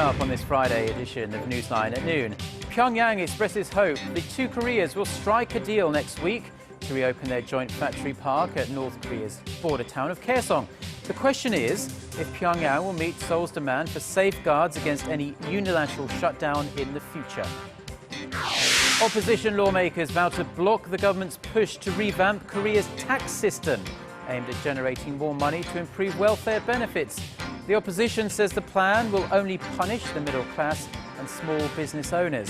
up on this Friday edition of Newsline at noon, Pyongyang expresses hope the two Koreas will strike a deal next week to reopen their joint factory park at North Korea's border town of Gaeseong. The question is if Pyongyang will meet Seoul's demand for safeguards against any unilateral shutdown in the future. Opposition lawmakers vow to block the government's push to revamp Korea's tax system, aimed at generating more money to improve welfare benefits. The opposition says the plan will only punish the middle class and small business owners.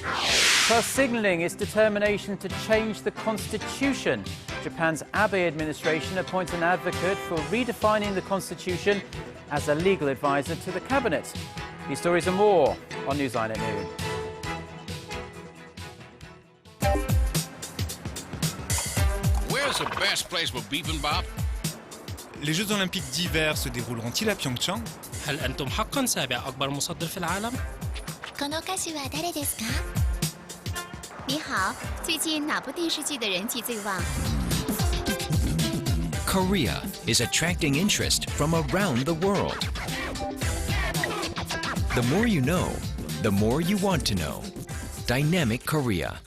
Plus signalling its determination to change the constitution. Japan's Abe administration appoints an advocate for redefining the constitution as a legal advisor to the cabinet. These stories and more on Newsline at noon. Where's the best place for bibimbap? Les Jeux Olympiques d'hiver se dérouleront-ils à Pyeongchang? هل أنتم حقاً سابع أكبر مصدر في العالم؟ この歌手は誰ですか？你好，最近哪部电视剧的人气最旺？ Korea is attracting interest from around the world. The more you know, the more you want to know. Dynamic Korea.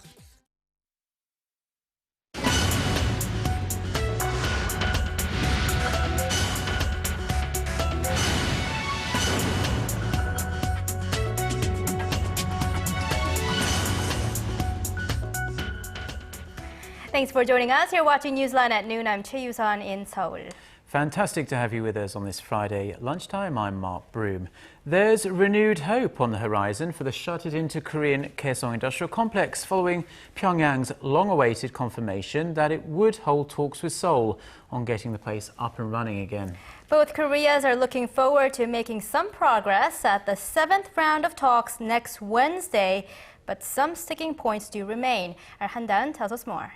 Thanks for joining us. You're watching Newsline at noon. I'm Choi Yoo-sun in Seoul. Fantastic to have you with us on this Friday lunchtime. I'm Mark Broom. There's renewed hope on the horizon for the shut-it-into Korean Gaeseong industrial complex following Pyongyang's long-awaited confirmation that it would hold talks with Seoul on getting the place up and running again. Both Koreas are looking forward to making some progress at the 7th round of talks next Wednesday, but some sticking points do remain. Our Han-dan tells us more.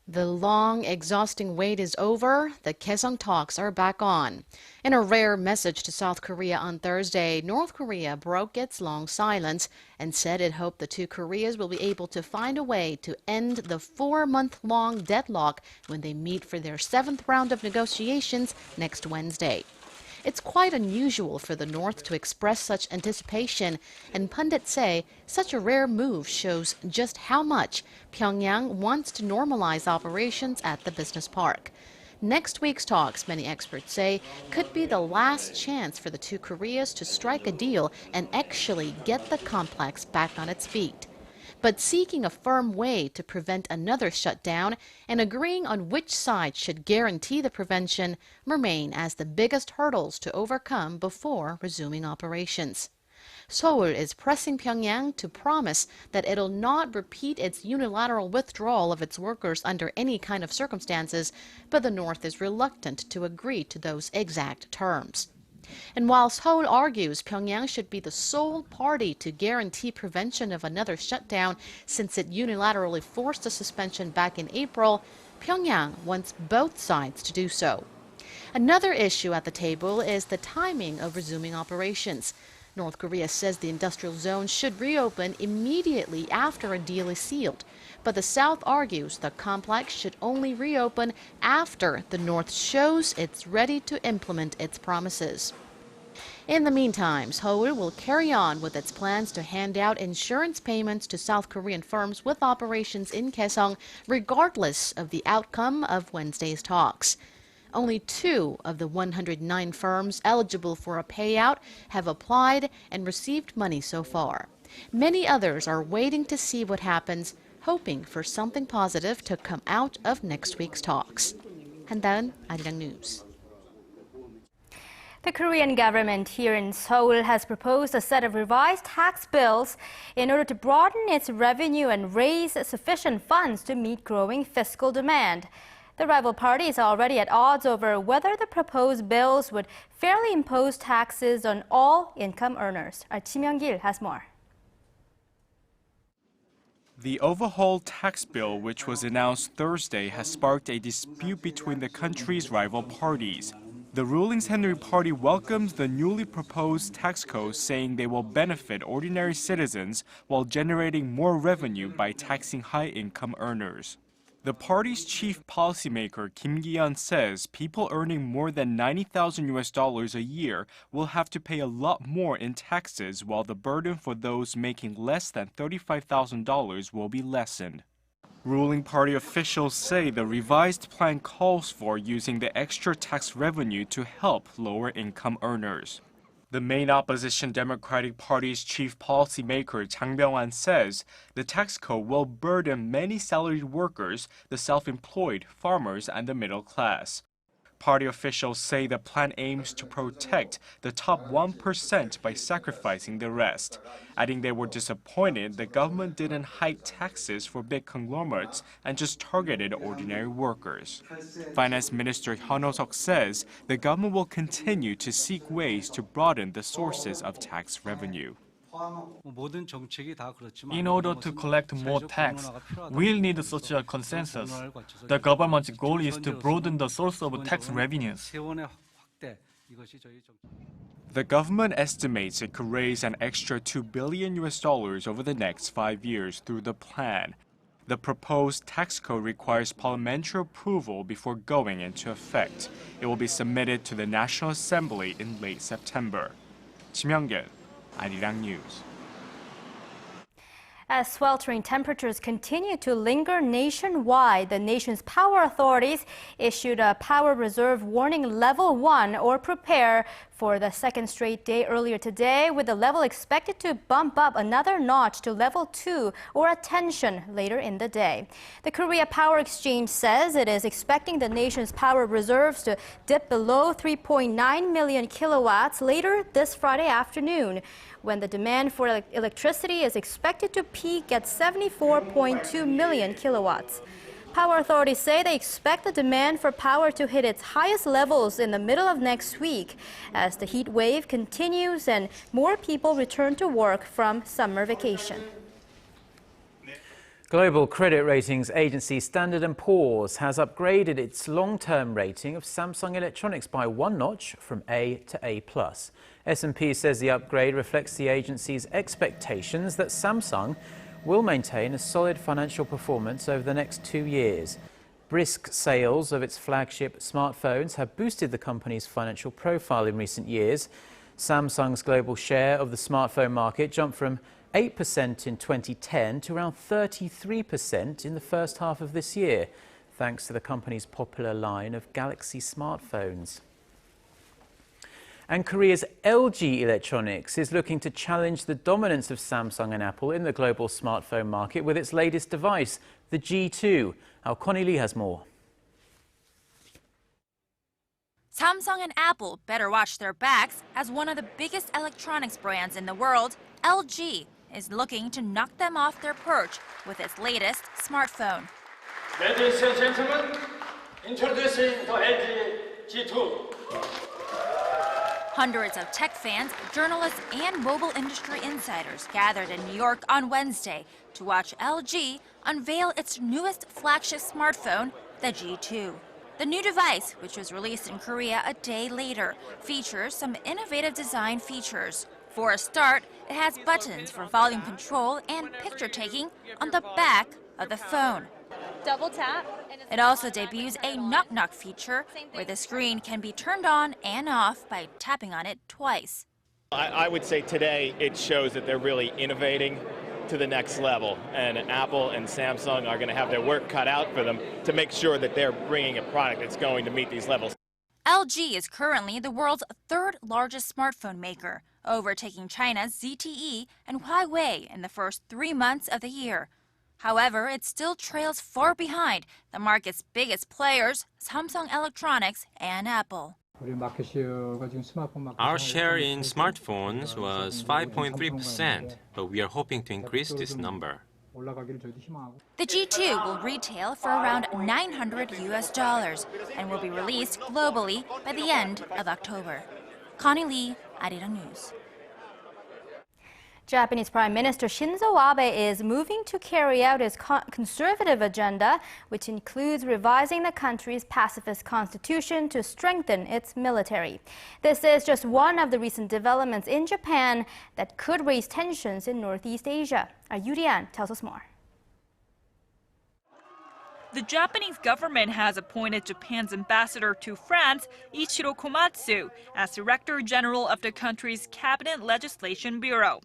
The long, exhausting wait is over. The Gaeseong talks are back on. In a rare message to South Korea on Thursday, North Korea broke its long silence and said it hoped the two Koreas will be able to find a way to end the 4-month-long deadlock when they meet for their 7th round of negotiations next Wednesday. It's quite unusual for the North to express such anticipation, and pundits say such a rare move shows just how much Pyongyang wants to normalize operations at the business park. Next week's talks, many experts say, could be the last chance for the two Koreas to strike a deal and actually get the complex back on its feet. But seeking a firm way to prevent another shutdown and agreeing on which side should guarantee the prevention remain as the biggest hurdles to overcome before resuming operations. Seoul is pressing Pyongyang to promise that it'll not repeat its unilateral withdrawal of its workers under any kind of circumstances, but the North is reluctant to agree to those exact terms. And while Seoul argues Pyongyang should be the sole party to guarantee prevention of another shutdown since it unilaterally forced a suspension back in April, Pyongyang wants both sides to do so. Another issue at the table is the timing of resuming operations. North Korea says the industrial zone should reopen immediately after a deal is sealed. But the South argues the complex should only reopen after the North shows it's ready to implement its promises. In the meantime, Seoul will carry on with its plans to hand out insurance payments to South Korean firms with operations in Gaeseong, regardless of the outcome of Wednesday's talks. Only 2 of the 109 firms eligible for a payout have applied and received money so far. Many others are waiting to see what happens, hoping for something positive to come out of next week's talks. Han-dan, Arirang News. The Korean government here in Seoul has proposed a set of revised tax bills in order to broaden its revenue and raise sufficient funds to meet growing fiscal demand. The rival parties are already at odds over whether the proposed bills would fairly impose taxes on all income earners. Our Kim Young-gil has more. The overhauled tax bill, which was announced Thursday, has sparked a dispute between the country's rival parties. The ruling Saenuri Party welcomes the newly proposed tax code, saying they will benefit ordinary citizens while generating more revenue by taxing high-income earners. The party's chief policymaker Kim Gi-yeon says people earning more than $90,000 a year will have to pay a lot more in taxes, while the burden for those making less than $35,000 will be lessened. Ruling party officials say the revised plan calls for using the extra tax revenue to help lower income earners. The main opposition Democratic Party's chief policymaker Chang Byung-han says the tax code will burden many salaried workers, the self-employed, farmers, and the middle class. Party officials say the plan aims to protect the top 1% by sacrificing the rest, adding they were disappointed the government didn't hike taxes for big conglomerates and just targeted ordinary workers. Finance Minister Hyun Oh-seok says the government will continue to seek ways to broaden the sources of tax revenue. In order to collect more tax, we'll need such a consensus. The government's goal is to broaden the source of tax revenues. The government estimates it could raise an extra $2 billion over the next 5 years through the plan. The proposed tax code requires parliamentary approval before going into effect. It will be submitted to the National Assembly in late September. Kim Young-geun, Arirang News. As sweltering temperatures continue to linger nationwide, the nation's power authorities issued a power reserve warning level 1 or prepare for the second straight day earlier today, with the level expected to bump up another notch to level 2 or attention later in the day. The Korea Power Exchange says it is expecting the nation's power reserves to dip below 3.9 million kilowatts later this Friday afternoon, when the demand for electricity is expected to peak at 74.2 million kilowatts. Power authorities say they expect the demand for power to hit its highest levels in the middle of next week as the heat wave continues and more people return to work from summer vacation. Global credit ratings agency Standard & Poor's has upgraded its long-term rating of Samsung Electronics by one notch from A to A+. S&P says the upgrade reflects the agency's expectations that Samsung will maintain a solid financial performance over the next 2 years. Brisk sales of its flagship smartphones have boosted the company's financial profile in recent years. Samsung's global share of the smartphone market jumped from 8% in 2010 to around 33% in the first half of this year, thanks to the company's popular line of Galaxy smartphones. And Korea's LG Electronics is looking to challenge the dominance of Samsung and Apple in the global smartphone market with its latest device, the G2. Our Connie Lee has more. Samsung and Apple better watch their backs, as one of the biggest electronics brands in the world, LG, is looking to knock them off their perch with its latest smartphone. Ladies and gentlemen, introducing the LG G2. Hundreds of tech fans, journalists, and mobile industry insiders gathered in New York on Wednesday to watch LG unveil its newest flagship smartphone, the G2. The new device, which was released in Korea a day later, features some innovative design features. For a start, it has buttons for volume control and picture taking on the back of the phone. Double tap. It also debuts a knock-knock feature where the screen can be turned on and off by tapping on it twice. I would say today it shows that they're really innovating to the next level, and Apple and Samsung are going to have their work cut out for them to make sure that they're bringing a product that's going to meet these levels. LG is currently the world's third largest smartphone maker, overtaking China's ZTE and Huawei in the first 3 months of the year. However, it still trails far behind the market's biggest players, Samsung Electronics and Apple. Our share in smartphones was 5.3%, but we are hoping to increase this number. The G2 will retail for around $900 and will be released globally by the end of October. Connie Lee, Arirang News. Japanese Prime Minister Shinzo Abe is moving to carry out his conservative agenda, which includes revising the country's pacifist constitution to strengthen its military. This is just one of the recent developments in Japan that could raise tensions in Northeast Asia. Our Yurian tells us more. The Japanese government has appointed Japan's ambassador to France, Ichiro Komatsu, as Director General of the country's Cabinet Legislation Bureau.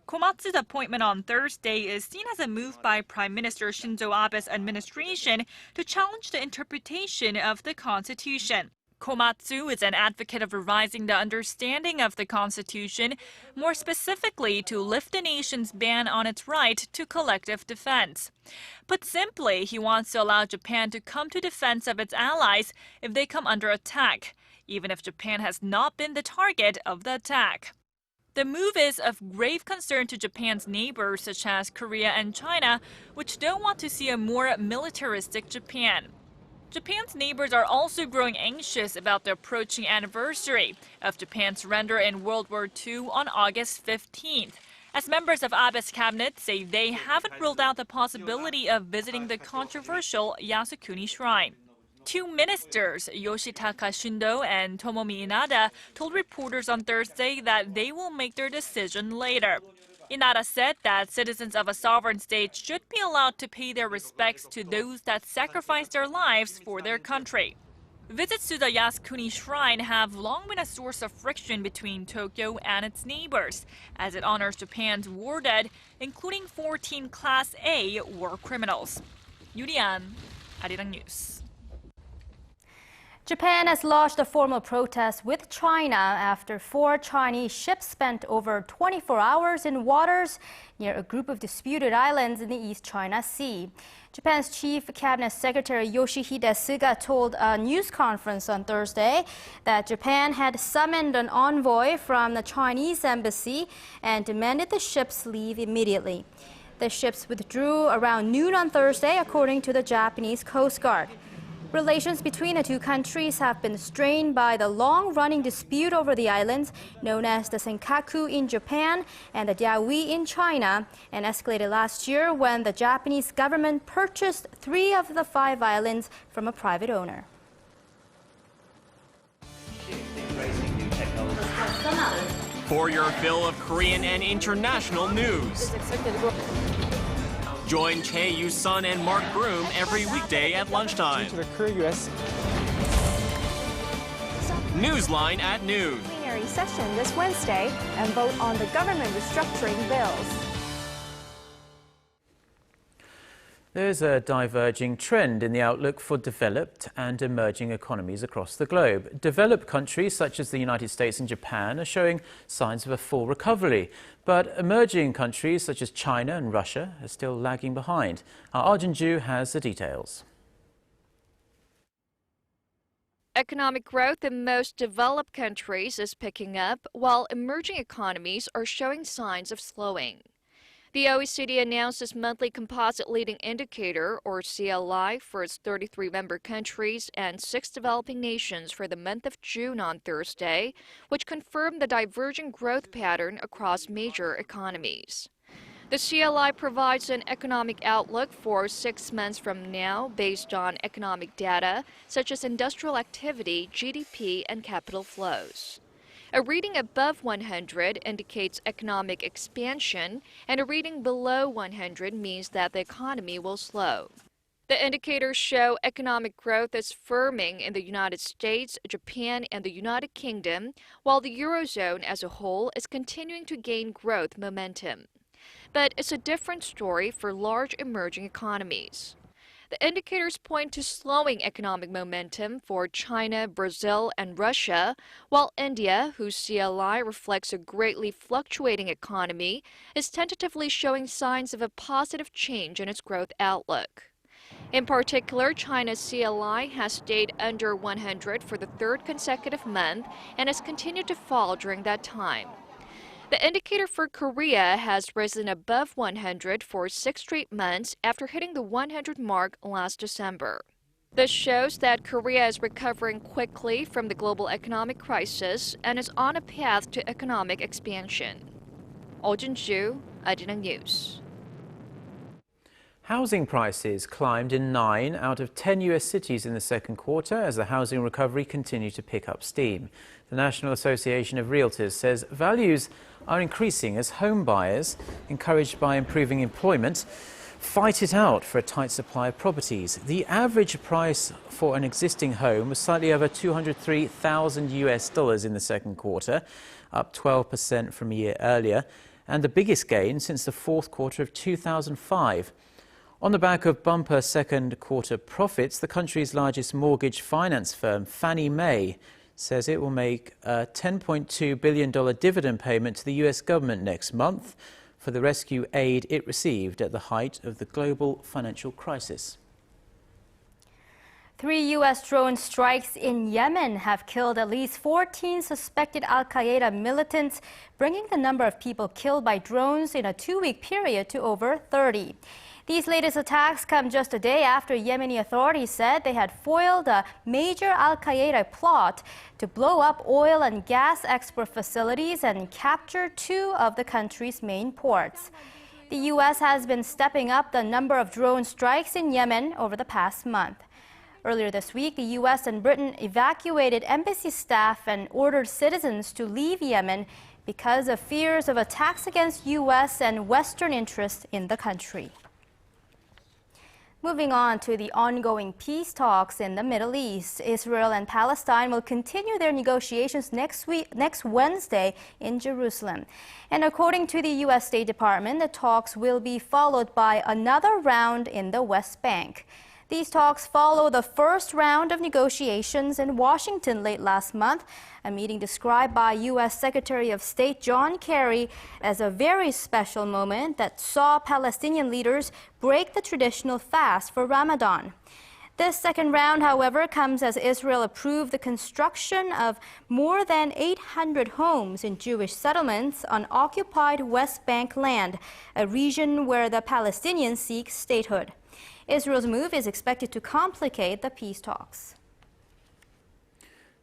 Komatsu's appointment on Thursday is seen as a move by Prime Minister Shinzo Abe's administration to challenge the interpretation of the Constitution. Komatsu is an advocate of revising the understanding of the Constitution, more specifically to lift the nation's ban on its right to collective defense. Put simply, he wants to allow Japan to come to defense of its allies if they come under attack, even if Japan has not been the target of the attack. The move is of grave concern to Japan's neighbors such as Korea and China, which don't want to see a more militaristic Japan. Japan's neighbors are also growing anxious about the approaching anniversary of Japan's surrender in World War II on August 15th, as members of Abe's cabinet say they haven't ruled out the possibility of visiting the controversial Yasukuni Shrine. Two ministers, Yoshitaka Shindo and Tomomi Inada, told reporters on Thursday that they will make their decision later. Inada said that citizens of a sovereign state should be allowed to pay their respects to those that sacrificed their lives for their country. Visits to the Yasukuni Shrine have long been a source of friction between Tokyo and its neighbors, as it honors Japan's war dead, including 14 Class A war criminals. Yurian, Arirang News. Japan has lodged a formal protest with China after 4 Chinese ships spent over 24 hours in waters near a group of disputed islands in the East China Sea. Japan's Chief Cabinet Secretary Yoshihide Suga told a news conference on Thursday that Japan had summoned an envoy from the Chinese embassy and demanded the ships leave immediately. The ships withdrew around noon on Thursday, according to the Japanese Coast Guard. Relations between the two countries have been strained by the long-running dispute over the islands known as the Senkaku in Japan and the Diaoyu in China, and escalated last year when the Japanese government purchased 3 of the 5 islands from a private owner. For your fill of Korean and international news. Join Chae Yu-sun and Mark Broom every weekday at lunchtime. Newsline at noon. Plenary session this Wednesday and vote on the government restructuring bills. There's a diverging trend in the outlook for developed and emerging economies across the globe. Developed countries such as the United States and Japan are showing signs of a full recovery, but emerging countries such as China and Russia are still lagging behind. Our Arjun Ju has the details. Economic growth in most developed countries is picking up, while emerging economies are showing signs of slowing. The OECD announced its monthly composite leading indicator, or CLI, for its 33 member countries and 6 developing nations for the month of June on Thursday, which confirmed the divergent growth pattern across major economies. The CLI provides an economic outlook for 6 months from now based on economic data such as industrial activity, GDP, and capital flows. A reading above 100 indicates economic expansion, and a reading below 100 means that the economy will slow. The indicators show economic growth is firming in the United States, Japan, and the United Kingdom, while the Eurozone as a whole is continuing to gain growth momentum. But it's a different story for large emerging economies. The indicators point to slowing economic momentum for China, Brazil, and Russia, while India, whose CLI reflects a greatly fluctuating economy, is tentatively showing signs of a positive change in its growth outlook. In particular, China's CLI has stayed under 100 for the 3rd consecutive month and has continued to fall during that time. The indicator for Korea has risen above 100 for 6 straight months after hitting the 100 mark last December. This shows that Korea is recovering quickly from the global economic crisis and is on a path to economic expansion. Oh Jun-ju, Arirang News. Housing prices climbed in 9 out of 10 U.S. cities in the second quarter as the housing recovery continued to pick up steam. The National Association of Realtors says values are increasing as home buyers, encouraged by improving employment, fight it out for a tight supply of properties. The average price for an existing home was slightly over $203,000 in the second quarter, up 12% from a year earlier, and the biggest gain since the fourth quarter of 2005. On the back of bumper second quarter profits, the country's largest mortgage finance firm, Fannie Mae, says it will make a $10.2 billion dividend payment to the US government next month for the rescue aid it received at the height of the global financial crisis. 3 U.S. drone strikes in Yemen have killed at least 14 suspected al-Qaeda militants, bringing the number of people killed by drones in a 2-week period to over 30. These latest attacks come just a day after Yemeni authorities said they had foiled a major al-Qaeda plot to blow up oil and gas export facilities and capture 2 of the country's main ports. The U.S. has been stepping up the number of drone strikes in Yemen over the past month. Earlier this week, the U.S. and Britain evacuated embassy staff and ordered citizens to leave Yemen because of fears of attacks against U.S. and Western interests in the country. Moving on to the ongoing peace talks in the Middle East, Israel and Palestine will continue their negotiations next Wednesday in Jerusalem. And according to the U.S. State Department, the talks will be followed by another round in the West Bank. These talks follow the first round of negotiations in Washington late last month, a meeting described by U.S. Secretary of State John Kerry as a very special moment that saw Palestinian leaders break the traditional fast for Ramadan. This second round, however, comes as Israel approved the construction of more than 800 homes in Jewish settlements on occupied West Bank land, a region where the Palestinians seek statehood. Israel's move is expected to complicate the peace talks.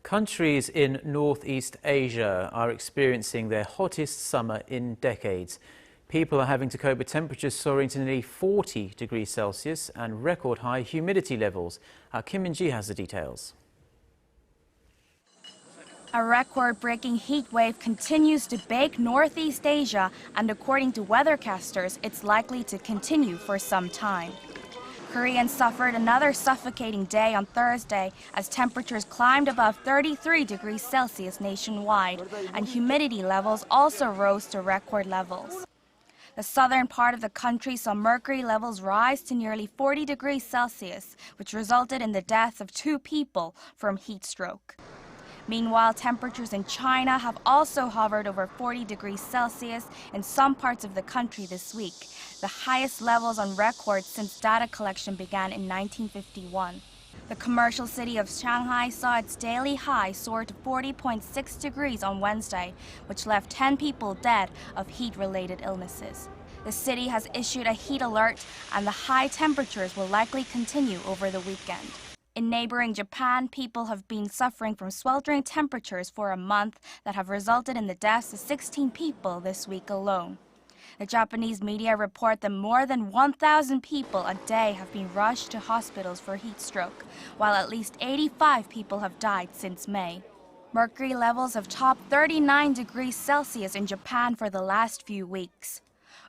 Countries in Northeast Asia are experiencing their hottest summer in decades. People are having to cope with temperatures soaring to nearly 40 degrees Celsius and record high humidity levels. Kim Min-ji has the details. A record-breaking heat wave continues to bake Northeast Asia, and according to weathercasters, it's likely to continue for some time. Koreans suffered another suffocating day on Thursday as temperatures climbed above 33 degrees Celsius nationwide, and humidity levels also rose to record levels. The southern part of the country saw mercury levels rise to nearly 40 degrees Celsius, which resulted in the death of 2 people from heat stroke. Meanwhile, temperatures in China have also hovered over 40 degrees Celsius in some parts of the country this week, the highest levels on record since data collection began in 1951. The commercial city of Shanghai saw its daily high soar to 40.6 degrees on Wednesday, which left 10 people dead of heat-related illnesses. The city has issued a heat alert, and the high temperatures will likely continue over the weekend. In neighboring Japan, people have been suffering from sweltering temperatures for a month that have resulted in the deaths of 16 people this week alone. The Japanese media report that more than 1,000 people a day have been rushed to hospitals for heat stroke, while at least 85 people have died since May. Mercury levels have topped 39 degrees Celsius in Japan for the last few weeks.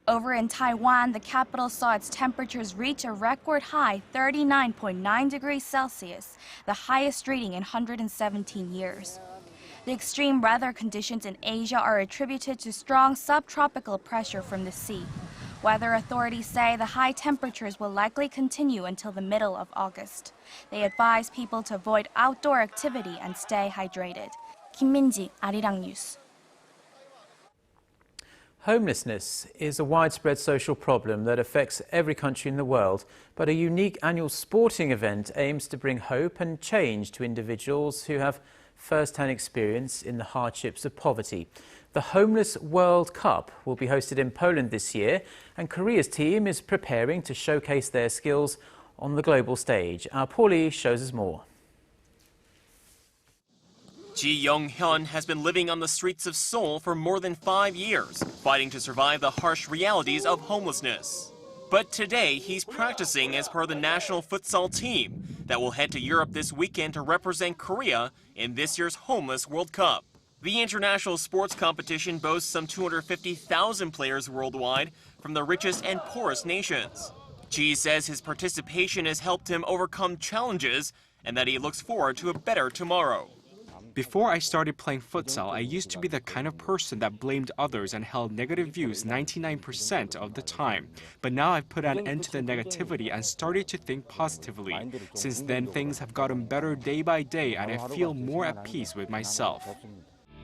Over in Taiwan, the capital saw its temperatures reach a record high 39.9 degrees Celsius, the highest reading in 117 years. The extreme weather conditions in Asia are attributed to strong subtropical pressure from the sea. Weather authorities say the high temperatures will likely continue until the middle of August. They advise people to avoid outdoor activity and stay hydrated. Kim Min-ji, Arirang News. Homelessness is a widespread social problem that affects every country in the world, but a unique annual sporting event aims to bring hope and change to individuals who have first-hand experience in the hardships of poverty. The Homeless World Cup will be hosted in Poland this year, and Korea's team is preparing to showcase their skills on the global stage. Our Paulie shows us more. Ji Young-hyun has been living on the streets of Seoul for more than 5 years, fighting to survive the harsh realities of homelessness. But today, he's practicing as part of the national futsal team that will head to Europe this weekend to represent Korea in this year's Homeless World Cup. The international sports competition boasts some 250,000 players worldwide from the richest and poorest nations. Ji says his participation has helped him overcome challenges and that he looks forward to a better tomorrow. Before I started playing futsal, I used to be the kind of person that blamed others and held negative views 99% of the time. But now I've put an end to the negativity and started to think positively. Since then, things have gotten better day by day and I feel more at peace with myself.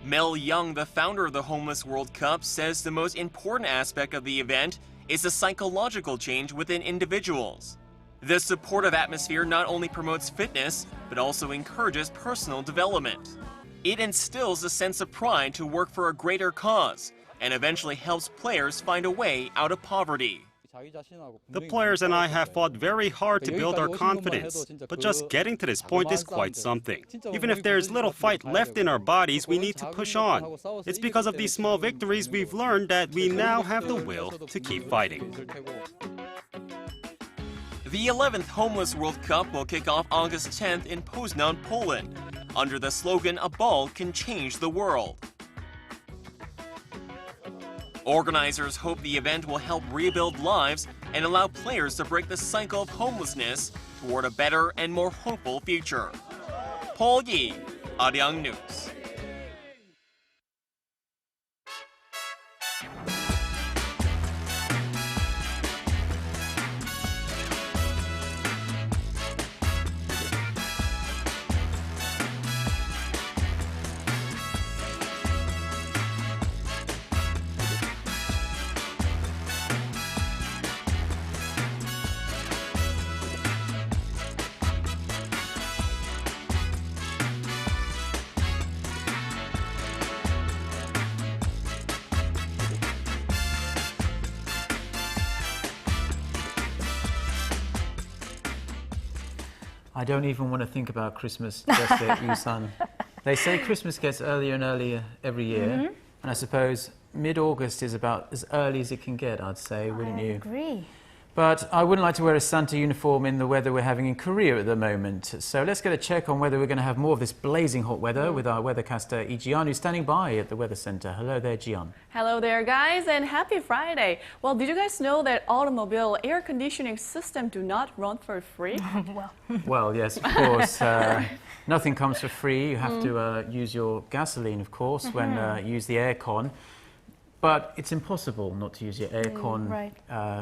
Mel Young, the founder of the Homeless World Cup, says the most important aspect of the event is the psychological change within individuals. The supportive atmosphere not only promotes fitness, but also encourages personal development. It instills a sense of pride to work for a greater cause, and eventually helps players find a way out of poverty. The players and I have fought very hard to build our confidence, but just getting to this point is quite something. Even if there's little fight left in our bodies, we need to push on. It's because of these small victories we've learned that we now have the will to keep fighting. The 11th Homeless World Cup will kick off August 10th in Poznan, Poland, under the slogan, "A ball can change the world." Organizers hope the event will help rebuild lives and allow players to break the cycle of homelessness toward a better and more hopeful future. Paul Yi, Arirang News. I don't even want to think about Christmas just yet, Yusan. They say Christmas gets earlier and earlier every year, and I suppose mid-August is about as early as it can get, I'd say, wouldn't you? I agree. But I wouldn't like to wear a Santa uniform in the weather we're having in Korea at the moment. So let's get a check on whether we're going to have more of this blazing hot weather with our weathercaster Lee Jian, who's standing by at the weather center. Hello there, Jian. Hello there, guys, and happy Friday. Well, did you guys know that automobile air conditioning system do not run for free? Well, yes, of course. Nothing comes for free. You have to use your gasoline, of course, when you use the aircon. But it's impossible not to use your aircon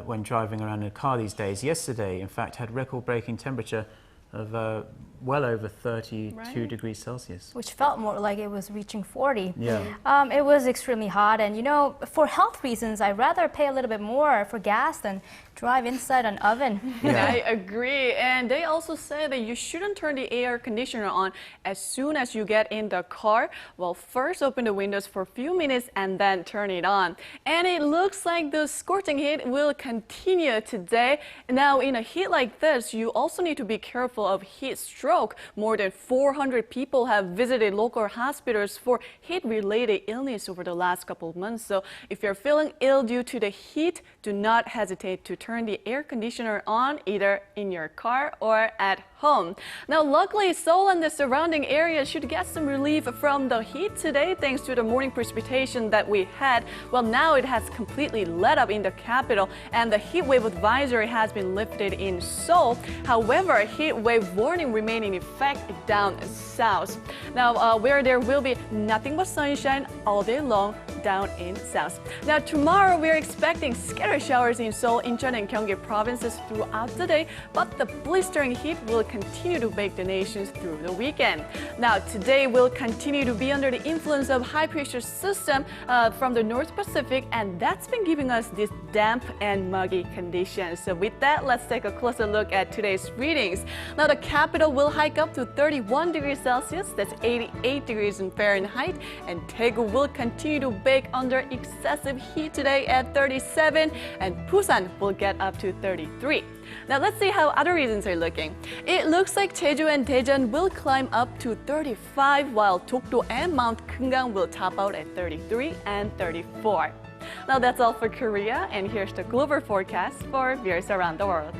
when driving around in a car these days. Yesterday, in fact, had record-breaking temperature of well over 32 degrees Celsius. Which felt more like it was reaching 40. Yeah. It was extremely hot, and you know, for health reasons, I'd rather pay a little bit more for gas than drive inside an oven. Yeah. I agree, and they also say that you shouldn't turn the air conditioner on as soon as you get in the car. Well, first open the windows for a few minutes and then turn it on. And it looks like the scorching heat will continue today. Now, in a heat like this, you also need to be careful of heat stroke. More than 400 people have visited local hospitals for heat-related illness over the last couple of months. So if you're feeling ill due to the heat, do not hesitate to turn the air conditioner on either in your car or at home. Now, luckily, Seoul and the surrounding area should get some relief from the heat today thanks to the morning precipitation that we had. Well, now it has completely let up in the capital and the heat wave advisory has been lifted in Seoul. However, a heat wave warning remains in effect down south. Now, where there will be nothing but sunshine all day long down in south. Now, tomorrow we're expecting scattered showers in Seoul, Incheon, and Gyeonggi provinces throughout the day, but the blistering heat will continue to bake the nations through the weekend. Now, today we'll continue to be under the influence of high-pressure system from the North Pacific, and that's been giving us these damp and muggy conditions. So with that, let's take a closer look at today's readings. Now, the capital will hike up to 31 degrees Celsius, that's 88 degrees in Fahrenheit, and Daegu will continue to bake under excessive heat today at 37, and Busan will get up to 33. Now let's see how other regions are looking. It looks like Jeju and Daejeon will climb up to 35, while Dokdo and Mount Kumgang will top out at 33 and 34. Now that's all for Korea, and here's the global forecast for viewers around the world.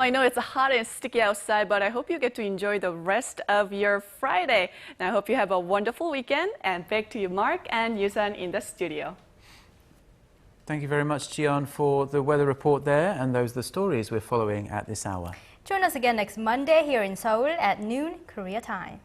I know it's hot and sticky outside, but I hope you get to enjoy the rest of your Friday. And I hope you have a wonderful weekend. And back to you, Mark and Yusan in the studio. Thank you very much, Jian, for the weather report there, and those are the stories we're following at this hour. Join us again next Monday here in Seoul at noon, Korea time.